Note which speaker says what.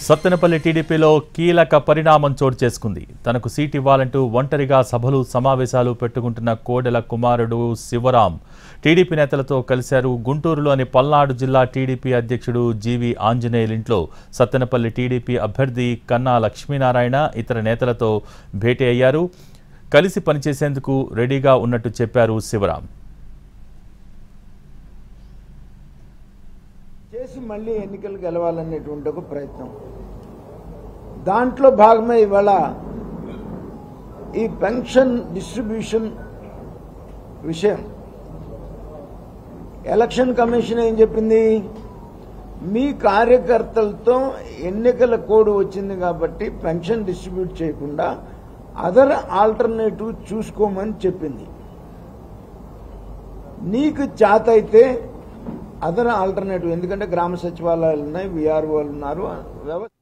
Speaker 1: సత్తెనపల్లి టీడీపీలో కీలక పరిణామం చోటు చేసుకుంది. తనకు సీట్ ఇవ్వాలంటూ ఒంటరిగా సభలు సమావేశాలు పెట్టుకుంటున్న కోడెల కుమారుడు శివరాం టీడీపీ నేతలతో కలిశారు. గుంటూరులోని పల్నాడు జిల్లా టీడీపీ అధ్యక్షుడు జీవి ఆంజనేయుల ఇంట్లో సత్తెనపల్లి టీడీపీ అభ్యర్థి కన్నా లక్ష్మీనారాయణ ఇతర నేతలతో భేటీ అయ్యారు. కలిసి పనిచేసేందుకు రెడీగా ఉన్నట్టు చెప్పారు శివరాం.
Speaker 2: చేసి మళ్ళీ ఎన్నికలు గెలవాలనేటువంటి ఒక ప్రయత్నం, దాంట్లో భాగమే ఇవాళ ఈ పెన్షన్ డిస్ట్రిబ్యూషన్ విషయం. ఎలక్షన్ కమిషన్ ఏం చెప్పింది, మీ కార్యకర్తలతో ఎన్నికల కోడ్ వచ్చింది కాబట్టి పెన్షన్ డిస్ట్రిబ్యూట్ చేయకుండా అదర్ ఆల్టర్నేటివ్ చూసుకోమని చెప్పింది. నీకు చేత అయితే అదర్ ఆల్టర్నేటివ్, ఎందుకంటే గ్రామ సచివాలయాలు ఉన్నాయి, విఆర్ఓలు ఉన్నారు, వ్యవస్థ